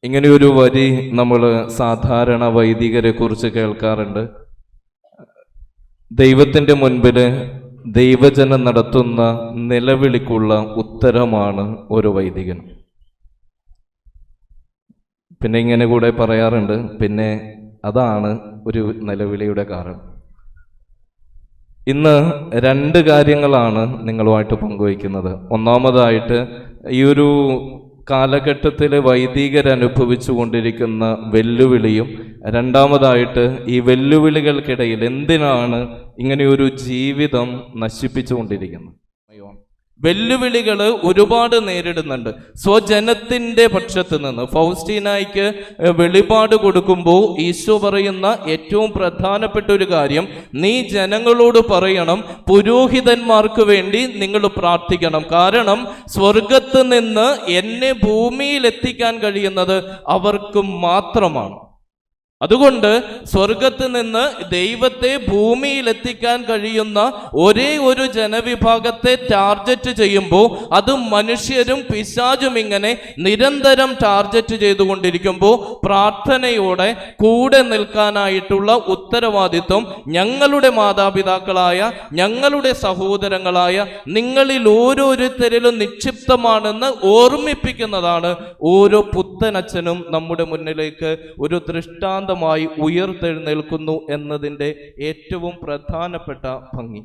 ഇങ്ങനെയൊരു വരി നമ്മൾ സാധാരണ വൈദികരെ കുറിച്ച് കേൾക്കാറുണ്ട്. ദൈവത്തിൻ്റെ മുൻപിൽ ദൈവജനം നടത്തുന്ന നിലവിളിക്കുള്ള ഉത്തരമാണ് ഒരു വൈദികൻ. പിന്നെ ഇങ്ങനെ കൂടെ പറയാറുണ്ട്, പിന്നെ അതാണ് ഒരു നിലവിളിയുടെ കാരണം. ഇന്ന് രണ്ട് കാര്യങ്ങളാണ് നിങ്ങളുമായിട്ട് പങ്കുവയ്ക്കുന്നത്. ഒന്നാമതായിട്ട് ഈ ഒരു കാലഘട്ടത്തിൽ വൈദികരനുഭവിച്ചു കൊണ്ടിരിക്കുന്ന വെല്ലുവിളിയും, രണ്ടാമതായിട്ട് ഈ വെല്ലുവിളികൾക്കിടയിൽ എന്തിനാണ് ഇങ്ങനെയൊരു ജീവിതം നശിപ്പിച്ചുകൊണ്ടിരിക്കുന്നത്. വെല്ലുവിളികൾ ഒരുപാട് നേരിടുന്നുണ്ട്. സ്വജനത്തിൻ്റെ പക്ഷത്ത് നിന്ന് ഫൗസ്റ്റീനായിക്ക് വെളിപാട് കൊടുക്കുമ്പോൾ ഈശോ പറയുന്ന ഏറ്റവും പ്രധാനപ്പെട്ട ഒരു കാര്യം, നീ ജനങ്ങളോട് പറയണം, പുരോഹിതന്മാർക്ക് വേണ്ടി നിങ്ങൾ പ്രാർത്ഥിക്കണം. കാരണം സ്വർഗത്ത് നിന്ന് എന്നെ ഭൂമിയിൽ എത്തിക്കാൻ കഴിയുന്നത് അവർക്ക് മാത്രമാണ്. അതുകൊണ്ട് സ്വർഗത്ത് നിന്ന് ദൈവത്തെ ഭൂമിയിൽ എത്തിക്കാൻ കഴിയുന്ന ഒരേ ഒരു ജനവിഭാഗത്തെ ടാർഗറ്റ് ചെയ്യുമ്പോൾ അത് മനുഷ്യരും പിശാചും ഇങ്ങനെ നിരന്തരം ടാർഗറ്റ് ചെയ്തുകൊണ്ടിരിക്കുമ്പോൾ പ്രാർത്ഥനയോടെ കൂടെ നിൽക്കാനായിട്ടുള്ള ഉത്തരവാദിത്വം ഞങ്ങളുടെ മാതാപിതാക്കളായ, ഞങ്ങളുടെ സഹോദരങ്ങളായ നിങ്ങളിൽ ഓരോരുത്തരിലും നിക്ഷിപ്തമാണെന്ന് ഓർമ്മിപ്പിക്കുന്നതാണ് ഓരോ പുത്തനച്ഛനും നമ്മുടെ മുന്നിലേക്ക് ഒരു ദൃഷ്ടാന്തം ഉയർത്തെഴുന്നേൽക്കുന്നു എന്നതിൻ്റെ ഏറ്റവും പ്രധാനപ്പെട്ട ഭംഗി.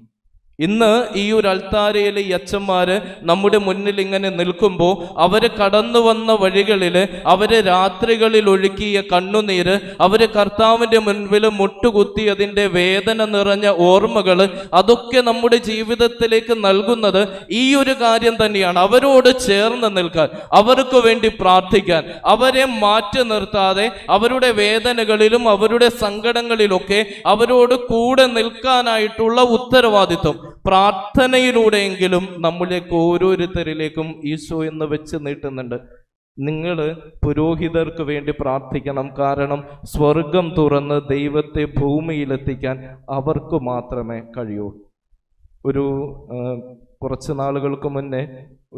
ഇന്ന് ഈ ഒരു അൾത്താരയിൽ ഈ അച്ഛന്മാര് നമ്മുടെ മുന്നിൽ ഇങ്ങനെ നിൽക്കുമ്പോൾ അവര് കടന്നു വന്ന വഴികളിൽ, അവര് രാത്രികളിൽ ഒഴുക്കിയ കണ്ണുനീര്, അവര് കർത്താവിൻ്റെ മുൻപിൽ മുട്ടുകുത്തി അതിൻ്റെ വേദന നിറഞ്ഞ ഓർമ്മകൾ, അതൊക്കെ നമ്മുടെ ജീവിതത്തിലേക്ക് നൽകുന്നത് ഈ ഒരു കാര്യം തന്നെയാണ്. അവരോട് ചേർന്ന് നിൽക്കാൻ, അവർക്ക് വേണ്ടി പ്രാർത്ഥിക്കാൻ, അവരെ മാറ്റി നിർത്താതെ അവരുടെ വേദനകളിലും അവരുടെ സങ്കടങ്ങളിലൊക്കെ അവരോട് കൂടെ നിൽക്കാനായിട്ടുള്ള ഉത്തരവാദിത്വം പ്രാർത്ഥനയിലൂടെയെങ്കിലും നമ്മളിലേക്ക് ഓരോരുത്തരിലേക്കും ഈശോ എന്ന് വെച്ച് നീട്ടുന്നുണ്ട്. നിങ്ങൾ പുരോഹിതർക്ക് വേണ്ടി പ്രാർത്ഥിക്കണം. കാരണം സ്വർഗം തുറന്ന് ദൈവത്തെ ഭൂമിയിലെത്തിക്കാൻ അവർക്ക് മാത്രമേ കഴിയൂ. കുറച്ച് നാളുകൾക്ക് മുന്നേ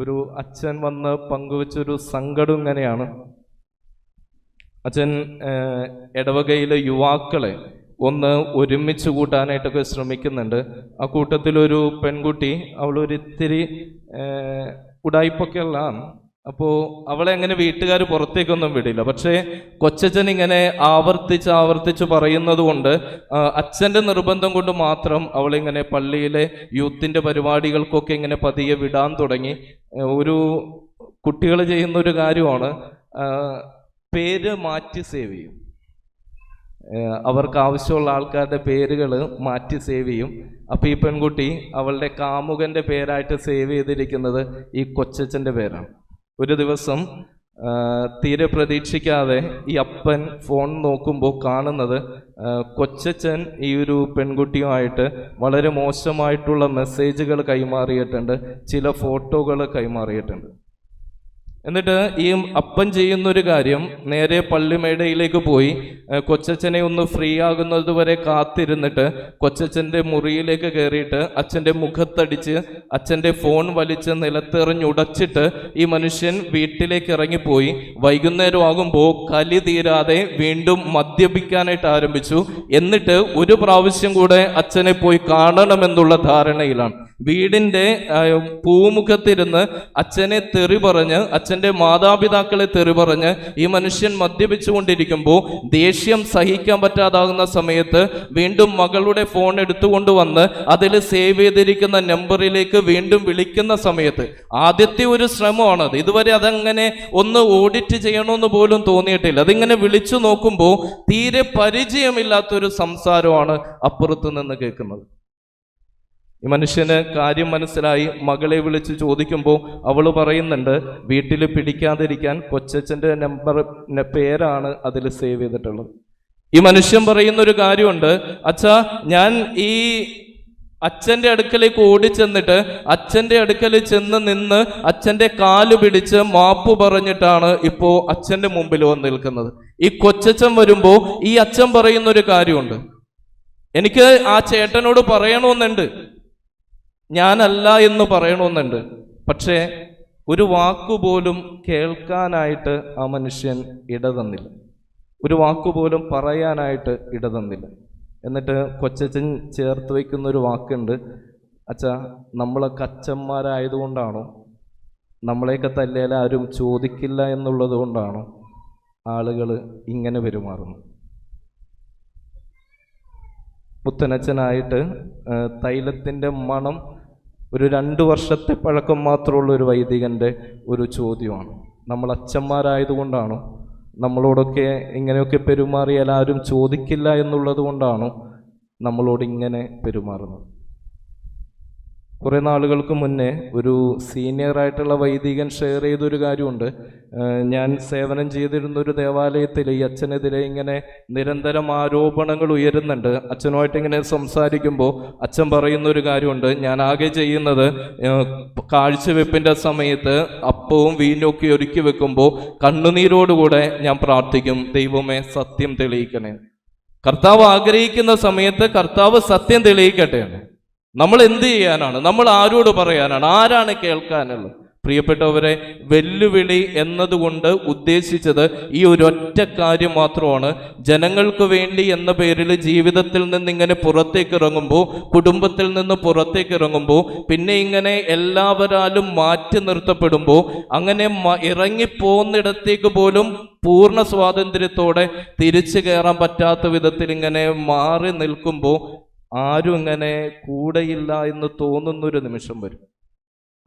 ഒരു അച്ഛൻ വന്ന് പങ്കുവച്ചൊരു സങ്കടം ഇങ്ങനെയാണ്. അച്ഛൻ ഇടവകയിലെ യുവാക്കളെ ഒന്ന് ഒരുമിച്ച് കൂട്ടാനായിട്ടൊക്കെ ശ്രമിക്കുന്നുണ്ട്. ആ കൂട്ടത്തിലൊരു പെൺകുട്ടി, അവളൊരിത്തിരി ഉടായ്പൊക്കെ ഉള്ളതാണ്. അപ്പോൾ അവളെ അങ്ങനെ വീട്ടുകാർ പുറത്തേക്കൊന്നും വിടില്ല. പക്ഷേ കൊച്ചച്ഛൻ ഇങ്ങനെ ആവർത്തിച്ച് പറയുന്നത് കൊണ്ട്, അച്ഛൻ്റെ നിർബന്ധം കൊണ്ട് മാത്രം അവളിങ്ങനെ പള്ളിയിലെ യൂത്തിൻ്റെ പരിപാടികൾക്കൊക്കെ ഇങ്ങനെ പതിയെ വിടാൻ തുടങ്ങി. ഒരു കുട്ടികൾ ചെയ്യുന്നൊരു കാര്യമാണ്, പേര് മാറ്റി സേവ് ചെയ്യും. അവർക്ക് ആവശ്യമുള്ള ആൾക്കാരുടെ പേരുകൾ മാറ്റി സേവ് ചെയ്യും. അപ്പോൾ ഈ പെൺകുട്ടി അവളുടെ കാമുകൻ്റെ പേരായിട്ട് സേവ് ചെയ്തിരിക്കുന്നത് ഈ കൊച്ചച്ഛൻ്റെ പേരാണ്. ഒരു ദിവസം തീരെ പ്രതീക്ഷിക്കാതെ ഈ അപ്പൻ ഫോൺ നോക്കുമ്പോൾ കാണുന്നത് കൊച്ചച്ഛൻ ഈ ഒരു പെൺകുട്ടിയുമായിട്ട് വളരെ മോശമായിട്ടുള്ള മെസ്സേജുകൾ കൈമാറിയിട്ടുണ്ട്, ചില ഫോട്ടോകൾ കൈമാറിയിട്ടുണ്ട്. എന്നിട്ട് ഈ അപ്പൻ ചെയ്യുന്നൊരു കാര്യം, നേരെ പള്ളിമേടയിലേക്ക് പോയി കൊച്ചച്ഛനെ ഒന്ന് ഫ്രീ ആകുന്നത് വരെ കാത്തിരുന്നിട്ട് കൊച്ചച്ഛൻ്റെ മുറിയിലേക്ക് കയറിയിട്ട് അച്ഛൻ്റെ മുഖത്തടിച്ച് അച്ഛൻ്റെ ഫോൺ വലിച്ച് നിലത്തെറിഞ്ഞുടച്ചിട്ട് ഈ മനുഷ്യൻ വീട്ടിലേക്ക് ഇറങ്ങിപ്പോയി. വൈകുന്നേരം ആകുമ്പോൾ കലി തീരാതെ വീണ്ടും മദ്യപിക്കാനായിട്ട് ആരംഭിച്ചു. എന്നിട്ട് ഒരു പ്രാവശ്യം കൂടെ അച്ഛനെ പോയി കാണണമെന്നുള്ള ധാരണയിലാണ്. വീടിൻ്റെ പൂമുഖത്തിരുന്ന് അച്ഛനെ തെറി പറഞ്ഞ്, അച്ഛൻ്റെ മാതാപിതാക്കളെ തെറി പറഞ്ഞ് ഈ മനുഷ്യൻ മദ്യപിച്ചുകൊണ്ടിരിക്കുമ്പോൾ ദേഷ്യം സഹിക്കാൻ പറ്റാതാകുന്ന സമയത്ത് വീണ്ടും മകളുടെ ഫോൺ എടുത്തുകൊണ്ടുവന്ന് അതിൽ സേവ് ചെയ്തിരിക്കുന്ന നമ്പറിലേക്ക് വീണ്ടും വിളിക്കുന്ന സമയത്ത് ആദ്യത്തെ ഒരു ശ്രമമാണത്. ഇതുവരെ അതങ്ങനെ ഒന്ന് ഓഡിറ്റ് ചെയ്യണമെന്ന് പോലും തോന്നിയിട്ടില്ല. അതിങ്ങനെ വിളിച്ചു നോക്കുമ്പോൾ തീരെ പരിചയമില്ലാത്തൊരു സംസാരമാണ് അപ്പുറത്ത് നിന്ന് കേൾക്കുന്നത്. ഈ മനുഷ്യന് കാര്യം മനസ്സിലായി. മകളെ വിളിച്ച് ചോദിക്കുമ്പോൾ അവൾ പറയുന്നുണ്ട്, വീട്ടിൽ പിടിക്കാതിരിക്കാൻ കൊച്ചച്ഛൻ്റെ പേരാണ് അതിൽ സേവ് ചെയ്തിട്ടുള്ളത്. ഈ മനുഷ്യൻ പറയുന്നൊരു കാര്യമുണ്ട്, അച്ഛാ ഞാൻ ഈ അച്ഛൻ്റെ അടുക്കലേക്ക് ഓടിച്ചെന്നിട്ട് അച്ഛൻ്റെ അടുക്കൽ ചെന്ന് നിന്ന് അച്ഛൻ്റെ കാല് പിടിച്ച് മാപ്പ് പറഞ്ഞിട്ടാണ് ഇപ്പോൾ അച്ഛൻ്റെ മുമ്പിൽ വന്ന് നിൽക്കുന്നത്. ഈ കൊച്ചച്ഛൻ വരുമ്പോൾ ഈ അച്ഛൻ പറയുന്നൊരു കാര്യമുണ്ട്, എനിക്ക് ആ ചേട്ടനോട് പറയണമെന്നുണ്ട്, ഞാനല്ല എന്ന് പറയണമെന്നുണ്ട്. പക്ഷേ ഒരു വാക്കുപോലും കേൾക്കാനായിട്ട് ആ മനുഷ്യൻ ഇടതന്നില്ല, ഒരു വാക്കുപോലും പറയാനായിട്ട് ഇടതന്നില്ല. എന്നിട്ട് കൊച്ചച്ഛൻ ചേർത്ത് വയ്ക്കുന്നൊരു വാക്കുണ്ട്, അച്ഛാ നമ്മളൊക്കെ അച്ഛന്മാരായതുകൊണ്ടാണോ, നമ്മളെയൊക്കെ തല്ലിയാൽ ആരും ചോദിക്കില്ല എന്നുള്ളത് കൊണ്ടാണോ ആളുകൾ ഇങ്ങനെ പെരുമാറുന്നു? പുത്തനച്ഛനായിട്ട് തൈലത്തിൻ്റെ മണം ഒരു 2 വർഷത്തെ പഴക്കം മാത്രമുള്ള ഒരു വൈദികൻ്റെ ഒരു ചോദ്യമാണ്. നമ്മൾ അച്ഛന്മാരായതുകൊണ്ടാണോ, നമ്മളോടൊക്കെ ഇങ്ങനെയൊക്കെ പെരുമാറിയാൽ ആരും ചോദിക്കില്ല എന്നുള്ളത് കൊണ്ടാണോ നമ്മളോട് ഇങ്ങനെ പെരുമാറുന്നത്? കുറേ നാളുകൾക്ക് മുന്നേ ഒരു സീനിയറായിട്ടുള്ള വൈദികൻ ഷെയർ ചെയ്തൊരു കാര്യമുണ്ട്. ഞാൻ സേവനം ചെയ്തിരുന്നൊരു ദേവാലയത്തിൽ ഈ അച്ഛനെതിരെ ഇങ്ങനെ നിരന്തരം ആരോപണങ്ങൾ ഉയരുന്നുണ്ട്. അച്ഛനുമായിട്ട് ഇങ്ങനെ സംസാരിക്കുമ്പോൾ അച്ഛൻ പറയുന്നൊരു കാര്യമുണ്ട്, ഞാൻ ആകെ ചെയ്യുന്നത് കാഴ്ചവെപ്പിൻ്റെ സമയത്ത് അപ്പവും വീഞ്ഞും ഒക്കെ ഒരുക്കി വെക്കുമ്പോൾ കണ്ണുനീരോടുകൂടെ ഞാൻ പ്രാർത്ഥിക്കും, ദൈവമേ സത്യം തെളിയിക്കണേ. കർത്താവ് ആഗ്രഹിക്കുന്ന സമയത്ത് കർത്താവ് സത്യം തെളിയിക്കട്ടെ. നമ്മൾ എന്ത് ചെയ്യാനാണ്? നമ്മൾ ആരോട് പറയാനാണ്? ആരാണ് കേൾക്കാനുള്ളത്? പ്രിയപ്പെട്ടവരെ, വെല്ലുവിളി എന്നതുകൊണ്ട് ഉദ്ദേശിച്ചത് ഈ ഒരൊറ്റ കാര്യം മാത്രമാണ്. ജനങ്ങൾക്ക് വേണ്ടി എന്ന പേരിൽ ജീവിതത്തിൽ നിന്ന് ഇങ്ങനെ പുറത്തേക്ക് ഇറങ്ങുമ്പോൾ, കുടുംബത്തിൽ നിന്ന് പുറത്തേക്ക് ഇറങ്ങുമ്പോൾ, പിന്നെ ഇങ്ങനെ എല്ലാവരാലും മാറ്റി നിർത്തപ്പെടുമ്പോൾ, അങ്ങനെ ഇറങ്ങിപ്പോന്നിടത്തേക്ക് പോലും പൂർണ്ണ സ്വാതന്ത്ര്യത്തോടെ തിരിച്ചു കയറാൻ പറ്റാത്ത വിധത്തിൽ ഇങ്ങനെ മാറി നിൽക്കുമ്പോൾ ആരും ഇങ്ങനെ കൂടെയില്ല എന്ന് തോന്നുന്നൊരു നിമിഷം വരും.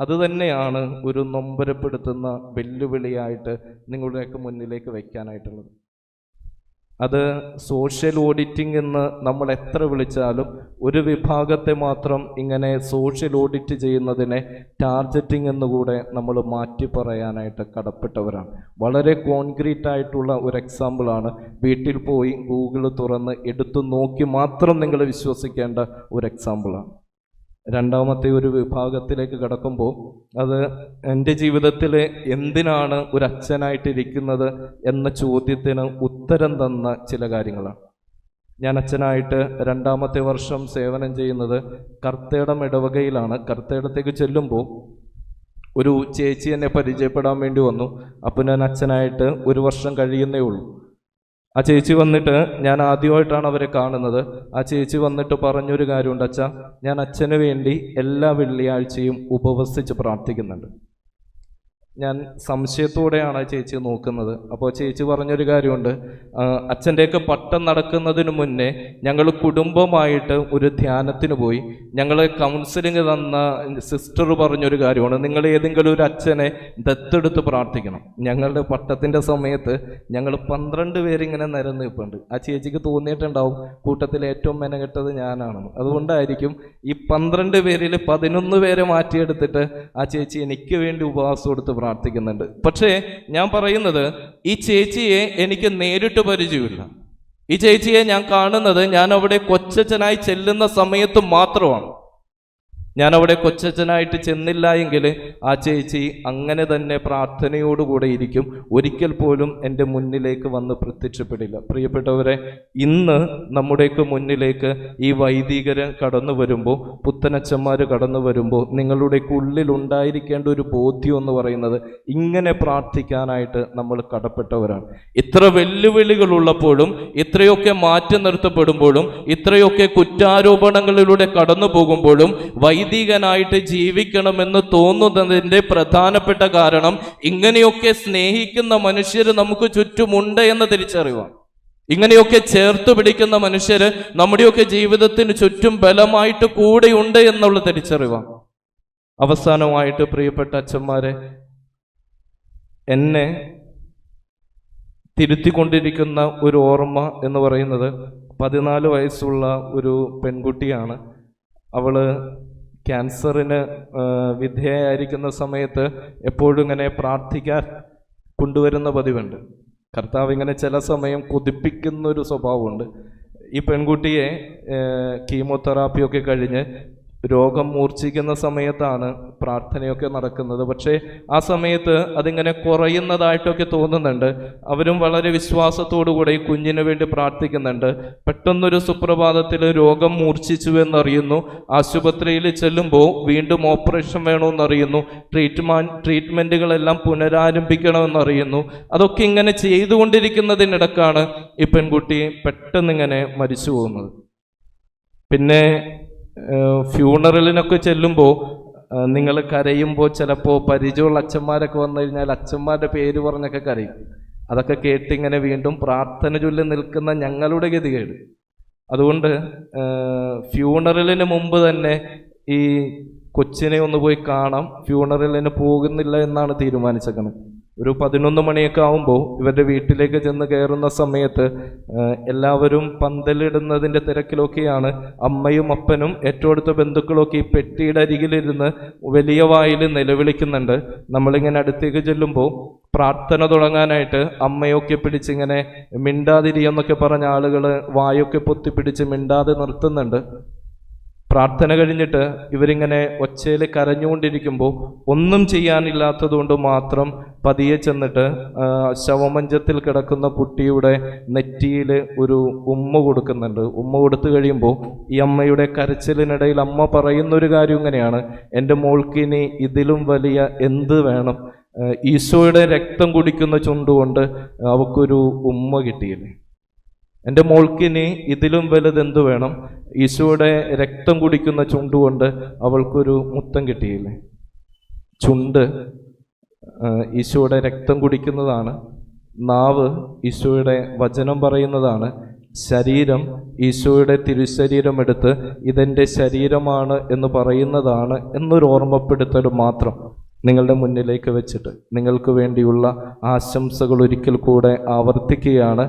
അതുതന്നെയാണ് ഒരു നൊമ്പരപ്പെടുത്തുന്ന വെല്ലുവിളിയായിട്ട് നിങ്ങളുടെയൊക്കെ മുന്നിലേക്ക് വയ്ക്കാനായിട്ടുള്ളത്. അത് സോഷ്യൽ ഓഡിറ്റിംഗ് എന്ന് നമ്മൾ എത്ര വിളിച്ചാലും ഒരു വിഭാഗത്തെ മാത്രം ഇങ്ങനെ സോഷ്യൽ ഓഡിറ്റ് ചെയ്യുന്നതിനെ ടാർഗറ്റിംഗ് എന്നുകൂടെ നമ്മൾ മാറ്റി പറയാനായിട്ട് കടപ്പെട്ടവരാണ്. വളരെ കോൺക്രീറ്റ് ആയിട്ടുള്ള ഒരു എക്സാമ്പിളാണ്. വീട്ടിൽ പോയി ഗൂഗിൾ തുറന്ന് എടുത്തു നോക്കി മാത്രം നിങ്ങൾ വിശ്വസിക്കേണ്ട ഒരു എക്സാമ്പിളാണ്. രണ്ടാമത്തെ ഒരു വിഭാഗത്തിലേക്ക് കടക്കുമ്പോൾ, അത് എൻ്റെ ജീവിതത്തിൽ എന്തിനാണ് ഒരു അച്ഛനായിട്ടിരിക്കുന്നത് എന്ന ചോദ്യത്തിന് ഉത്തരം തന്ന ചില കാര്യങ്ങളാണ്. ഞാൻ അച്ഛനായിട്ട് 2ാമത്തെ വർഷം സേവനം ചെയ്യുന്നത് കർത്തേടം ഇടവകയിലാണ്. കർത്തേടത്തേക്ക് ചെല്ലുമ്പോൾ ഒരു ചേച്ചി എന്നെ പരിചയപ്പെടാൻ വേണ്ടി വന്നു. അപ്പോൾ ഞാൻ അച്ഛനായിട്ട് 1 വർഷം കഴിയുന്നേ ഉള്ളൂ. ആ ചേച്ചി വന്നിട്ട്, ഞാൻ ആദ്യമായിട്ടാണ് അവരെ കാണുന്നത്, ആ ചേച്ചി വന്നിട്ട് പറഞ്ഞൊരു കാര്യമുണ്ട്, അച്ഛാ ഞാൻ അച്ഛന് വേണ്ടി എല്ലാ വെള്ളിയാഴ്ചയും ഉപവസിച്ച് പ്രാർത്ഥിക്കുന്നുണ്ട്. ഞാൻ സംശയത്തോടെയാണ് ആ ചേച്ചി നോക്കുന്നത്. അപ്പോൾ ചേച്ചി പറഞ്ഞൊരു കാര്യമുണ്ട്, അച്ഛൻ്റെയൊക്കെ പട്ടം നടക്കുന്നതിന് മുന്നേ ഞങ്ങൾ കുടുംബമായിട്ട് ഒരു ധ്യാനത്തിന് പോയി. ഞങ്ങൾ കൗൺസിലിംഗ് തന്ന സിസ്റ്റർ പറഞ്ഞൊരു കാര്യമാണ്, നിങ്ങൾ ഏതെങ്കിലും ഒരു അച്ഛനെ ദത്തെടുത്ത് പ്രാർത്ഥിക്കണം. ഞങ്ങളുടെ പട്ടത്തിൻ്റെ സമയത്ത് ഞങ്ങൾ 12 പേരിങ്ങനെ നിരന്ന് നിൽപ്പുണ്ട്. ആ ചേച്ചിക്ക് തോന്നിയിട്ടുണ്ടാവും കൂട്ടത്തിൽ ഏറ്റവും മെനകെട്ടത് ഞാനാണെന്ന്. അതുകൊണ്ടായിരിക്കും ഈ 12 പേരിൽ 11 പേരെ മാറ്റിയെടുത്തിട്ട് ആ ചേച്ചി എനിക്ക് വേണ്ടി ഉപവാസം എടുത്ത് പ്രാർത്ഥിക്കുന്നുണ്ട്. പക്ഷേ ഞാൻ പറയുന്നത്, ഈ ചേച്ചിയെ എനിക്ക് നേരിട്ട് പരിചയമില്ല. ഈ ചേച്ചിയെ ഞാൻ കാണുന്നത് ഞാൻ അവിടെ കൊച്ചച്ഛനായി ചെല്ലുന്ന സമയത്ത് മാത്രമാണ്. ഞാൻ അവിടെ കൊച്ചച്ഛനായിട്ട് ചെന്നില്ല എങ്കിൽ ആ ചേച്ചി അങ്ങനെ തന്നെ പ്രാർത്ഥനയോടുകൂടെ ഇരിക്കും, ഒരിക്കൽ പോലും എൻ്റെ മുന്നിലേക്ക് വന്ന് പ്രത്യക്ഷപ്പെടില്ല. പ്രിയപ്പെട്ടവരെ, ഇന്ന് നമ്മുടെയൊക്കെ മുന്നിലേക്ക് ഈ വൈദികർ കടന്നു വരുമ്പോൾ, പുത്തനച്ഛന്മാർ കടന്നു വരുമ്പോൾ, നിങ്ങളുടെയൊക്കെ ഉള്ളിലുണ്ടായിരിക്കേണ്ട ഒരു ബോധ്യം എന്ന് പറയുന്നത് ഇങ്ങനെ പ്രാർത്ഥിക്കാനായിട്ട് നമ്മൾ കടപ്പെട്ടവരാണ്. ഇത്ര വെല്ലുവിളികളുള്ളപ്പോഴും, ഇത്രയൊക്കെ മാറ്റി നിർത്തപ്പെടുമ്പോഴും, ഇത്രയൊക്കെ കുറ്റാരോപണങ്ങളിലൂടെ കടന്നു പോകുമ്പോഴും വൈദികനായിട്ട് ജീവിക്കണമെന്ന് തോന്നുന്നതിൻ്റെ പ്രധാനപ്പെട്ട കാരണം ഇങ്ങനെയൊക്കെ സ്നേഹിക്കുന്ന മനുഷ്യർ നമുക്ക് ചുറ്റുമുണ്ട് എന്ന് തിരിച്ചറിവാണ്. ഇങ്ങനെയൊക്കെ ചേർത്ത് പിടിക്കുന്ന മനുഷ്യര് നമ്മുടെയൊക്കെ ജീവിതത്തിന് ചുറ്റും ബലമായിട്ട് കൂടെയുണ്ട് എന്നുള്ള തിരിച്ചറിവാണ്. അവസാനമായിട്ട് പ്രിയപ്പെട്ട അച്ഛന്മാരെ, എന്നെ തിരുത്തിക്കൊണ്ടിരിക്കുന്ന ഒരു ഓർമ്മ എന്ന് പറയുന്നത് 14 വയസ്സുള്ള ഒരു പെൺകുട്ടിയാണ്. അവള് ക്യാൻസറിന് വിധേയമായിരിക്കുന്ന സമയത്ത് എപ്പോഴും ഇങ്ങനെ പ്രാർത്ഥിക്കാൻ കൊണ്ടുവരുന്ന പതിവുണ്ട്. കർത്താവ് ഇങ്ങനെ ചില സമയം കൊതിപ്പിക്കുന്നൊരു സ്വഭാവമുണ്ട്. ഈ പെൺകുട്ടിയെ കീമോതെറാപ്പിയൊക്കെ കഴിഞ്ഞ് രോഗം മൂർച്ഛിക്കുന്ന സമയത്താണ് പ്രാർത്ഥനയൊക്കെ നടക്കുന്നത്. പക്ഷേ ആ സമയത്ത് അതിങ്ങനെ കുറയുന്നതായിട്ടൊക്കെ തോന്നുന്നുണ്ട്. അവരും വളരെ വിശ്വാസത്തോടുകൂടെ ഈ കുഞ്ഞിന് വേണ്ടി പ്രാർത്ഥിക്കുന്നുണ്ട്. പെട്ടെന്നൊരു സുപ്രഭാതത്തിൽ രോഗം മൂർച്ഛിച്ചു എന്നറിയുന്നു. ആശുപത്രിയിൽ ചെല്ലുമ്പോൾ വീണ്ടും ഓപ്പറേഷൻ വേണമെന്നറിയുന്നു. ട്രീറ്റ്മെൻറ്റുകളെല്ലാം പുനരാരംഭിക്കണമെന്നറിയുന്നു. അതൊക്കെ ഇങ്ങനെ ചെയ്തുകൊണ്ടിരിക്കുന്നതിനിടക്കാണ് ഈ പെൺകുട്ടി പെട്ടെന്നിങ്ങനെ മരിച്ചു പോകുന്നത്. പിന്നെ ഫ്യൂണറലിനൊക്കെ ചെല്ലുമ്പോൾ നിങ്ങൾ കരയുമ്പോൾ ചിലപ്പോൾ പരിചയമുള്ള അച്ഛന്മാരൊക്കെ വന്നു കഴിഞ്ഞാൽ അച്ഛന്മാരുടെ പേര് പറഞ്ഞൊക്കെ കരയും. അതൊക്കെ കേട്ടിങ്ങനെ വീണ്ടും പ്രാർത്ഥന ചൊല്ലി നിൽക്കുന്ന ഞങ്ങളുടെ ഗതികേട്. അതുകൊണ്ട് ഫ്യൂണറലിന് മുമ്പ് തന്നെ ഈ കൊച്ചിനെ ഒന്ന് പോയി കാണാം. ഫ്യൂണറലിന് പോകുന്നില്ല എന്നാണ് തീരുമാനിച്ചേക്കുന്നത്. ഒരു 11 മണിയൊക്കെ ആകുമ്പോൾ ഇവരുടെ വീട്ടിലേക്ക് ചെന്ന് കയറുന്ന സമയത്ത് എല്ലാവരും പന്തലിടുന്നതിൻ്റെ തിരക്കിലൊക്കെയാണ്. അമ്മയും അപ്പനും ഏറ്റവും അടുത്ത ബന്ധുക്കളൊക്കെ ഈ പെട്ടിയുടെ അരികിലിരുന്ന് വലിയ വായിൽ നിലവിളിക്കുന്നുണ്ട്. നമ്മളിങ്ങനെ അടുത്തേക്ക് ചെല്ലുമ്പോൾ പ്രാർത്ഥന തുടങ്ങാനായിട്ട് അമ്മയൊക്കെ പിടിച്ചിങ്ങനെ മിണ്ടാതിരിയെന്നൊക്കെ പറഞ്ഞ ആളുകൾ വായൊക്കെ പൊത്തിപ്പിടിച്ച് മിണ്ടാതെ നിർത്തുന്നുണ്ട്. പ്രാർത്ഥന കഴിഞ്ഞിട്ട് ഇവരിങ്ങനെ ഒച്ചയിൽ കരഞ്ഞുകൊണ്ടിരിക്കുമ്പോൾ ഒന്നും ചെയ്യാനില്ലാത്തതുകൊണ്ട് മാത്രം പതിയെ ചെന്നിട്ട് ശവമഞ്ചത്തിൽ കിടക്കുന്ന കുട്ടിയുടെ നെറ്റിയിൽ ഒരു ഉമ്മ കൊടുക്കുന്നുണ്ട്. ഉമ്മ കൊടുത്തു കഴിയുമ്പോൾ ഈ അമ്മയുടെ കരച്ചിലിനിടയിൽ അമ്മ പറയുന്നൊരു കാര്യം ഇങ്ങനെയാണ്: എൻ്റെ മോൾക്കിനി ഇതിലും വലിയ എന്ത് വേണം? ഈശോയുടെ രക്തം കുടിക്കുന്ന ചുണ്ടുകൊണ്ട് അവൾക്കൊരു ഉമ്മ കിട്ടിയില്ലേ? എൻ്റെ മോൾക്കിനി ഇതിലും വലുതെന്തു വേണം? ഈശോയുടെ രക്തം കുടിക്കുന്ന ചുണ്ടുകൊണ്ട് അവൾക്കൊരു മുത്തം കിട്ടിയില്ലേ? ചുണ്ട് ഈശോയുടെ രക്തം കുടിക്കുന്നതാണ്. നാവ് ഈശോയുടെ വചനം പറയുന്നതാണ്. ശരീരം ഈശോയുടെ തിരുശരീരം എടുത്ത് ഇതെൻ്റെ ശരീരമാണ് എന്ന് പറയുന്നതാണ് എന്നൊരു ഓർമ്മപ്പെടുത്തൽ മാത്രം നിങ്ങളുടെ മുന്നിലേക്ക് വെച്ചിട്ട് നിങ്ങൾക്ക് വേണ്ടിയുള്ള ആശംസകൾ ഒരിക്കൽ കൂടെ ആവർത്തിക്കുകയാണ്.